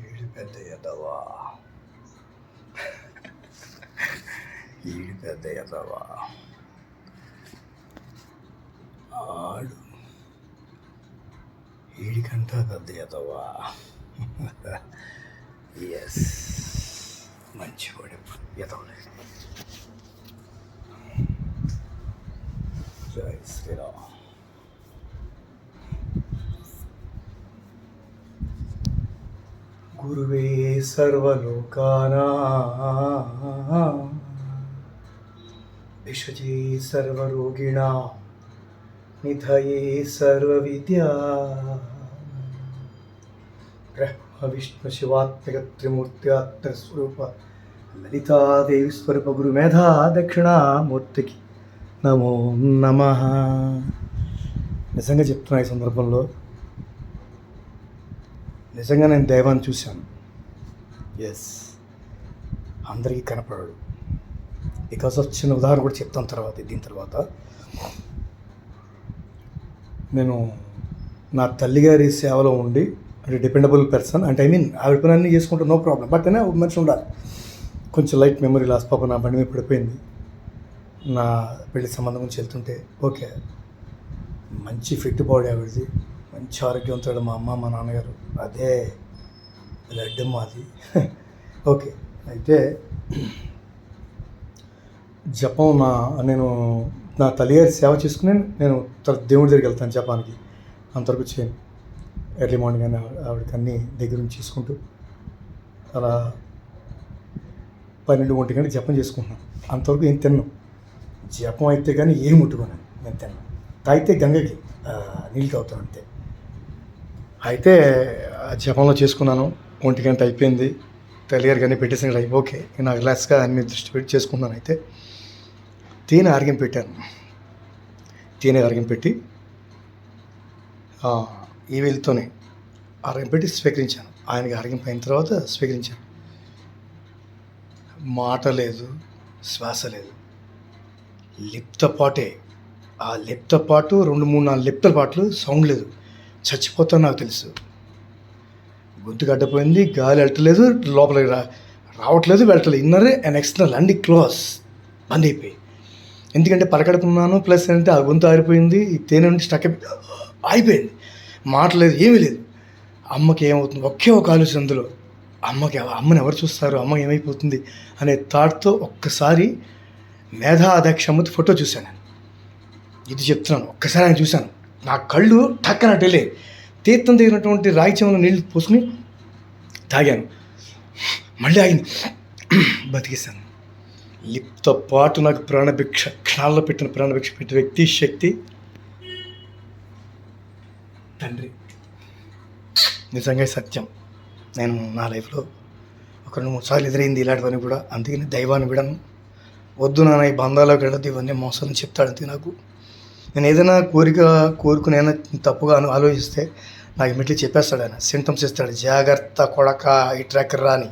ఈడు పెద్ద ఎదవా, ఈడు పెద్ద ఎదవా, ఆడు ఈడికంటా పెద్ద ఎదవా. ఎస్, మంచివాడు ఎదవలే. జై శ్రీరామ్. గురువే సర్వలోకానాం భిషజే సర్వరోగిణాం నిధయే సర్వవిద్యా బ్రహ్మ విష్ణు శివాత్మక త్రిమూర్త్యాత్మక స్వరూప లలితాదేవి స్వరూప గురు మేధా దక్షిణామూర్తికి నమో నమః. నిజంగా చెప్తున్నా, ఈ సందర్భంలో నిజంగా నేను దైవాన్ని చూశాను. ఎస్, అందరికీ కనపడాడు. బికాస్ ఆఫ్ చిన్న ఉదాహరణ కూడా చెప్తాను తర్వాత. దీని తర్వాత నేను నా తల్లిగారి సేవలో ఉండి, అంటే డిపెండబుల్ పర్సన్, అంటే ఆవిడ పని అన్నీ చేసుకుంటే నో ప్రాబ్లం. బట్ అయినా ఒక మనిషి ఉండాలి. కొంచెం లైట్ మెమరీ లాస్. పాప నా బండి మీద పడిపోయింది. నా పెళ్లి సంబంధం గురించి వెళ్తుంటే ఓకే, మంచి ఫిట్ బాడీ ఆవిడది, మంచి ఆరోగ్యవంతుడు. మా అమ్మ మా నాన్నగారు అదే బ్లడ్ మాది. ఓకే, అయితే జపం నేను నా తల్లిగారి సేవ చేసుకుని నేను దేవుడి దగ్గరికి వెళ్తాను జపానికి. అంతవరకు చేయను. ఎర్లీ మార్నింగ్ అని ఆవిడకి అన్నీ దగ్గర నుంచి చేసుకుంటూ అలా 12-1 గంటకి జపం చేసుకుంటున్నాను. అంతవరకు ఏం తిన్నాను. జపం అయితే కానీ ఏం ముట్టుకున్నాను నేను తిన్నాను. తాగితే గంగకి నీళ్ళకి అవుతాను అంతే. అయితే జపంలో చేసుకున్నాను. 1 గంట అయిపోయింది. తల్లిగారు కానీ పెట్టేసిన ఓకే, నాకు రిలాక్స్గా అన్ని దృష్టి పెట్టి చేసుకుంటున్నాను. అయితే తేనె ఆరోగ్యం పెట్టాను. తేనె ఆరోగ్యం పెట్టి ఈ వేలితోనే ఆరోగ్యం పెట్టి స్వీకరించాను. ఆయనకి ఆరోగ్యం పోయిన తర్వాత స్వీకరించాను. మాట లేదు, శ్వాస లేదు, లిప్తో పాటే. ఆ లిప్తో పాటు 2-3-4 లిప్తల పాటలు సౌండ్ లేదు. చచ్చిపోతాను నాకు తెలుసు. గొంతుకు అడ్డపోయింది, గాలి వెళ్ళట్లేదు, లోపలికి రావట్లేదు, వెళ్ళట్లేదు. ఇన్నర్ అండ్ ఎక్స్టర్నల్ అన్ని క్లోజ్, బంద్ అయిపోయి. ఎందుకంటే పలకడుకున్నాను, ప్లస్ అంటే ఆ గొంతు ఆరిపోయింది. ఈ తేనె నుండి స్టక్ అయిపోయింది. మాట లేదు, ఏమీ లేదు. అమ్మకి ఏమవుతుంది ఒకే ఒక ఆలోచన అందులో. అమ్మని ఎవరు చూస్తారు, అమ్మ ఏమైపోతుంది అనే థాట్తో ఒక్కసారి మేధా అధ్యక్షమ్మతి ఫోటో చూశాను నేను. ఇది చెప్తున్నాను, ఒక్కసారి ఆయన చూశాను. నా కళ్ళు టక్కన వెళ్ళే తీర్థం దిగినటువంటి రాయి చెవులో నీళ్ళు పోసుకుని తాగాను. మళ్ళీ ఆగింది, బతికేశాను. లిప్తో పాటు నాకు ప్రాణభిక్ష, క్షణాల్లో పెట్టిన ప్రాణభిక్ష పెట్టిన వ్యక్తి, శక్తి తండ్రి. నిజంగా సత్యం. నేను నా లైఫ్లో ఒక 2-3 సార్లు ఎదురైంది ఇలాంటి పని కూడా. అందుకని దైవాన్ని విడను. వద్దు నాన్న, ఈ బంధాలకు వెళ్ళదు, ఇవన్నీ మోసాలని చెప్తాడు. అంతే నాకు. నేను ఏదైనా కోరుకుని ఏదైనా తప్పుగా ఆలోచిస్తే నాకు ఇమ్మీడియట్లీ చెప్పేస్తాడు ఆయన. సింటమ్స్ ఇస్తాడు, జాగ్రత్త కొడక, ఈ ట్రాక్ రాని.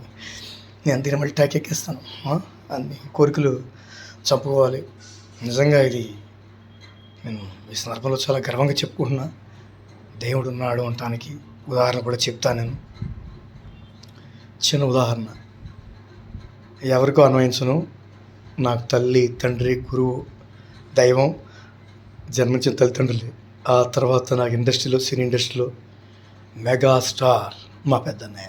నేను అందుకని మళ్ళీ ట్రాక్ ఎక్కేస్తాను. అన్ని కోరికలు చంపుకోవాలి. నిజంగా ఇది నేను ఈ సందర్భంలో చాలా గర్వంగా చెప్పుకుంటున్నా. దేవుడు ఉన్నాడు అనటానికి ఉదాహరణ కూడా చెప్తాను నేను. చిన్న ఉదాహరణ, ఎవరికో అన్వయించను. నాకు తల్లి, తండ్రి, గురువు, దైవం, జన్మించిన తల్లిదండ్రులు. ఆ తర్వాత నాకు ఇండస్ట్రీలో, సినీ ఇండస్ట్రీలో మెగాస్టార్ మా పెద్దన్నయ్య.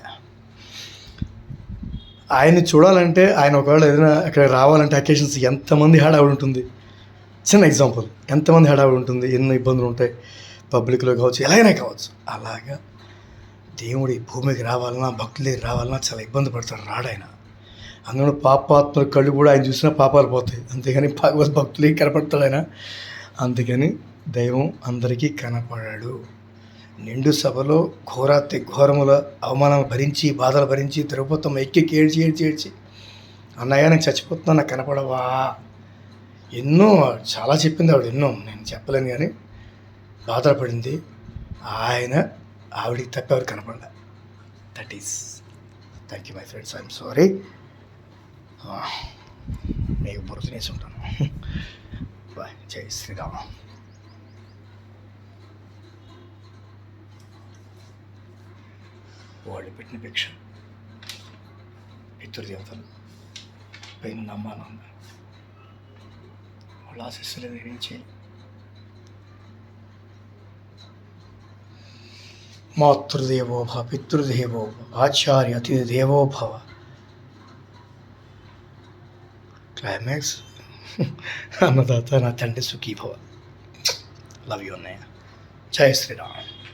ఆయన్ని చూడాలంటే, ఆయన ఒకవేళ ఏదైనా అక్కడ రావాలంటే అకేషన్స్ ఎంతమంది హడావుడి ఉంటుంది. చిన్న ఎగ్జాంపుల్, ఎంతమంది హడావుడి ఉంటుంది, ఎన్నో ఇబ్బందులు ఉంటాయి. పబ్లిక్లో కావచ్చు, ఎలాగైనా కావచ్చు. అలాగా దేవుడి భూమికి రావాలన్నా, భక్తుల దగ్గర రావాలన్నా చాలా ఇబ్బంది పడతాడు. రాడాయన. అందులో పాపాత్మల కళ్ళు కూడా ఆయన చూసినా పాపాలు పోతాయి. అంతేగాని భగవద్ భక్తులకి కనపడతాడు ఆయన. అందుకని దైవం అందరికీ కనపడాడు. నిండు సభలో ఘోరాతి ఘోరముల అవమానం భరించి, బాధలు భరించి, తిరుపతం ఎక్కి ఏడ్చి అన్నయ్య నేను చచ్చిపోతున్నా, నాకు కనపడవా. ఎన్నో చాలా చెప్పింది ఆవిడ, ఎన్నో నేను చెప్పలేను. కానీ బాధలు పడింది. ఆయన ఆవిడికి తప్ప ఎవరికి కనపడలే. That is. Thank you my friends. I'm sorry. మీకు బుర్ర తినేసి ఉంటాను. బాయ్. జై శ్రీరామ్. వాళ్ళు పెట్టిన భిక్ష. పితృదేవతలు పైన నమ్మాను వాళ్ళ ఆశీస్సులు ఏం చేయాలి. మాతృదేవో భవ, పితృదేవో భవ, ఆచార్య అతిథి దేవో భవ. క్లైమాక్స్ అన్నదాత నా తండ్రి సుఖీ భవ. లవ్ యూ అన్నయ్య. జై శ్రీరామ్.